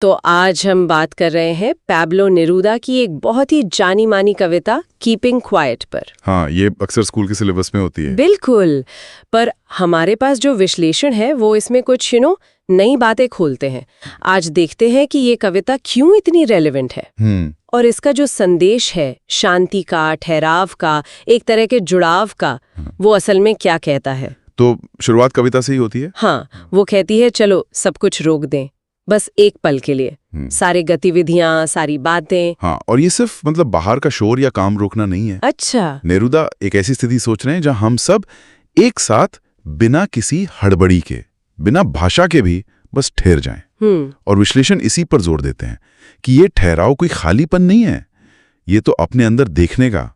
तो आज हम बात कर रहे हैं पैब्लो नेरूदा की एक बहुत ही जानी मानी कविता कीपिंग क्वाइट पर। हाँ, ये अक्सर स्कूल के सिलेबस में होती है। बिल्कुल, पर हमारे पास जो विश्लेषण है वो इसमें कुछ नई बातें खोलते हैं। आज देखते हैं कि ये कविता क्यों इतनी रेलेवेंट है और इसका जो संदेश है शांति का, ठहराव का, एक तरह के जुड़ाव का, वो असल में क्या कहता है। तो शुरुआत कविता से ही होती है। हाँ, वो कहती है चलो सब कुछ रोक दें, बस एक पल के लिए, सारी गतिविधियां, सारी बातें। हाँ, और ये सिर्फ बाहर का शोर या काम रोकना नहीं है। अच्छा। नेरूदा एक ऐसी स्थिति सोच रहे हैं जहां हम सब एक साथ बिना किसी हड़बड़ी के, बिना भाषा के भी बस ठहर जाएं। और विश्लेषण इसी पर जोर देते हैं कि ये ठहराव कोई खालीपन नहीं है, ये तो अपने अंदर देखने का,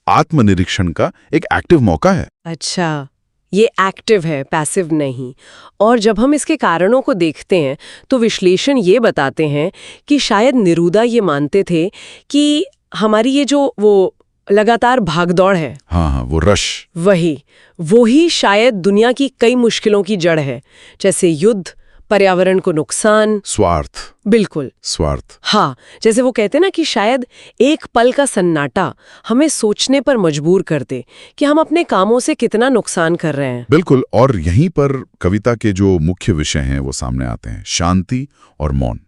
आत्मनिरीक्षण का एक एक्टिव मौका है। अच्छा, ये एक्टिव है, पैसिव नहीं। और जब हम इसके कारणों को देखते हैं तो विश्लेषण ये बताते हैं कि शायद नेरूदा ये मानते थे कि हमारी ये जो वो लगातार भागदौड़ है, हाँ, वो रश, वही शायद दुनिया की कई मुश्किलों की जड़ है, जैसे युद्ध, पर्यावरण को नुकसान, स्वार्थ। बिल्कुल, स्वार्थ। हाँ, जैसे वो कहते ना कि शायद एक पल का सन्नाटा हमें सोचने पर मजबूर कर दे कि हम अपने कामों से कितना नुकसान कर रहे हैं। बिल्कुल, और यहीं पर कविता के जो मुख्य विषय हैं वो सामने आते हैं, शांति और मौन।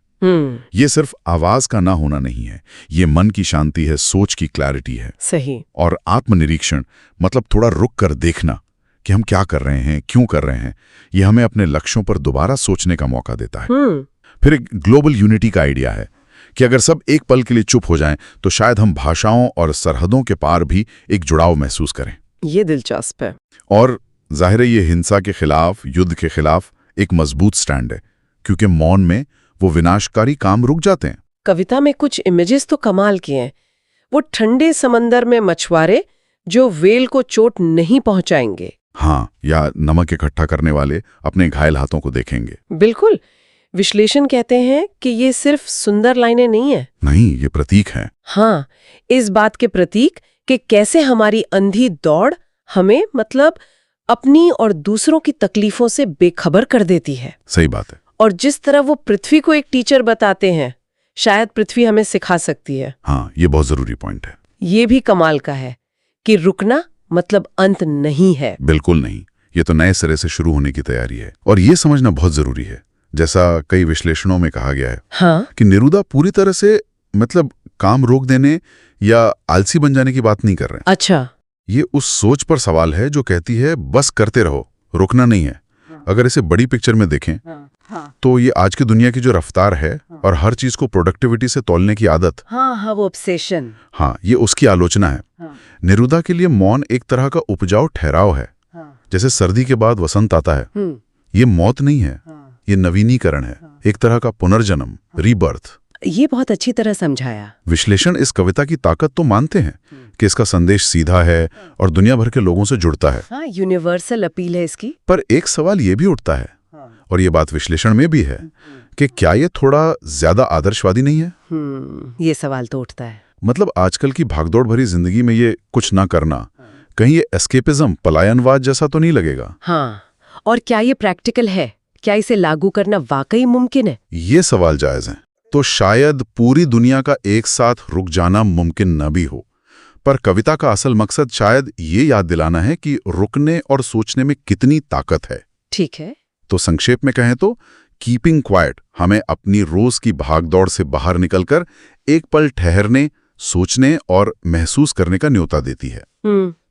ये सिर्फ आवाज का ना होना नहीं है, ये मन की शांति है, सोच की क्लैरिटी है। सही। और आत्मनिरीक्षण थोड़ा रुक कर देखना कि हम क्या कर रहे हैं, क्यों कर रहे हैं। ये हमें अपने लक्ष्यों पर दोबारा सोचने का मौका देता है। फिर एक ग्लोबल यूनिटी का आइडिया है कि अगर सब एक पल के लिए चुप हो जाएं तो शायद हम भाषाओं और सरहदों के पार भी एक जुड़ाव महसूस करें। ये दिलचस्प है। और जाहिर है ये हिंसा के खिलाफ, युद्ध के खिलाफ एक मजबूत स्टैंड है, क्योंकि मौन में वो विनाशकारी काम रुक जाते हैं। कविता में कुछ इमेजेस तो कमाल के हैं। वो ठंडे समंदर में मछुआरे जो व्हेल को चोट नहीं पहुंचाएंगे, हाँ, या नमक इकट्ठा करने वाले अपने घायल हाथों को देखेंगे। बिल्कुल। विश्लेषण कहते हैं कि ये सिर्फ सुंदर लाइनें नहीं है, नहीं, ये प्रतीक है। हाँ, इस बात के प्रतीक कि कैसे हमारी अंधी दौड़ हमें अपनी और दूसरों की तकलीफों से बेखबर कर देती है। सही बात है। और जिस तरह वो पृथ्वी को एक टीचर बताते हैं, शायद पृथ्वी हमें सिखा सकती है। हाँ, ये बहुत जरूरी पॉइंट है। ये भी कमाल का है कि रुकना अंत नहीं है। बिल्कुल नहीं, ये तो नए सिरे से शुरू होने की तैयारी है। और ये समझना बहुत जरूरी है, जैसा कई विश्लेषणों में कहा गया है, हाँ? कि नेरूदा पूरी तरह से काम रोक देने या आलसी बन जाने की बात नहीं कर रहे हैं। अच्छा। ये उस सोच पर सवाल है जो कहती है बस करते रहो, रुकना नहीं है। अगर इसे बड़ी पिक्चर में देखें तो ये आज की दुनिया की जो रफ्तार है और हर चीज को प्रोडक्टिविटी से तौलने की आदत, वो ऑब्सेशन, हाँ, ये उसकी आलोचना है। नेरूदा के लिए मौन एक तरह का उपजाऊ ठहराव है। जैसे सर्दी के बाद वसंत आता है। ये मौत नहीं है, ये नवीनीकरण है, एक तरह का पुनर्जन्म, रीबर्थ। ये बहुत अच्छी तरह समझाया। विश्लेषण इस कविता की ताकत तो मानते हैं कि इसका संदेश सीधा है और दुनिया भर के लोगों से जुड़ता है। हाँ, यूनिवर्सल अपील है इसकी। पर एक सवाल ये भी उठता है, और ये बात विश्लेषण में भी है, कि क्या ये थोड़ा ज्यादा आदर्शवादी नहीं है? ये सवाल तो उठता है। आजकल की भागदौड़ भरी जिंदगी में ये कुछ ना करना, कहीं ये एस्केपिज्म, पलायनवाद जैसा तो नहीं लगेगा? हाँ, और क्या ये प्रैक्टिकल है? क्या इसे लागू करना वाकई मुमकिन है? ये सवाल जायज है। तो शायद पूरी दुनिया का एक साथ रुक जाना मुमकिन न भी हो, पर कविता का असल मकसद शायद ये याद दिलाना है कि रुकने और सोचने में कितनी ताकत है। ठीक है। तो संक्षेप में कहें तो कीपिंग क्वाइट हमें अपनी रोज की भागदौड़ से बाहर निकलकर एक पल ठहरने, सोचने और महसूस करने का न्योता देती है।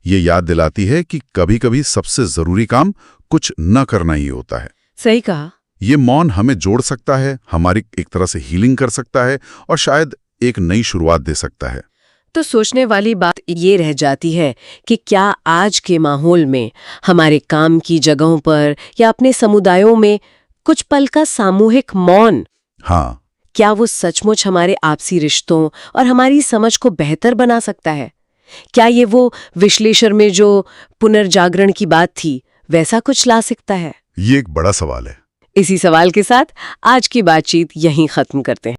ये याद दिलाती है कि कभी-कभी सबसे जरूरी काम कुछ न करना ही होता है। सही कहा। ये मौन हमें जोड़ सकता है, हमारी एक तरह से हीलिंग कर सकता है और शायद एक नई शुरुआत दे सकता है। तो सोचने वाली बात ये रह जाती है कि क्या आज के माहौल में हमारे काम की जगहों पर या अपने समुदायों में कुछ पल का सामूहिक मौन, हाँ, क्या वो सचमुच हमारे आपसी रिश्तों और हमारी समझ को बेहतर बना सकता है? क्या ये वो विश्लेषण में जो पुनर्जागरण की बात थी वैसा कुछ ला सकता है? ये एक बड़ा सवाल है। इसी सवाल के साथ आज की बातचीत यहीं खत्म करते हैं।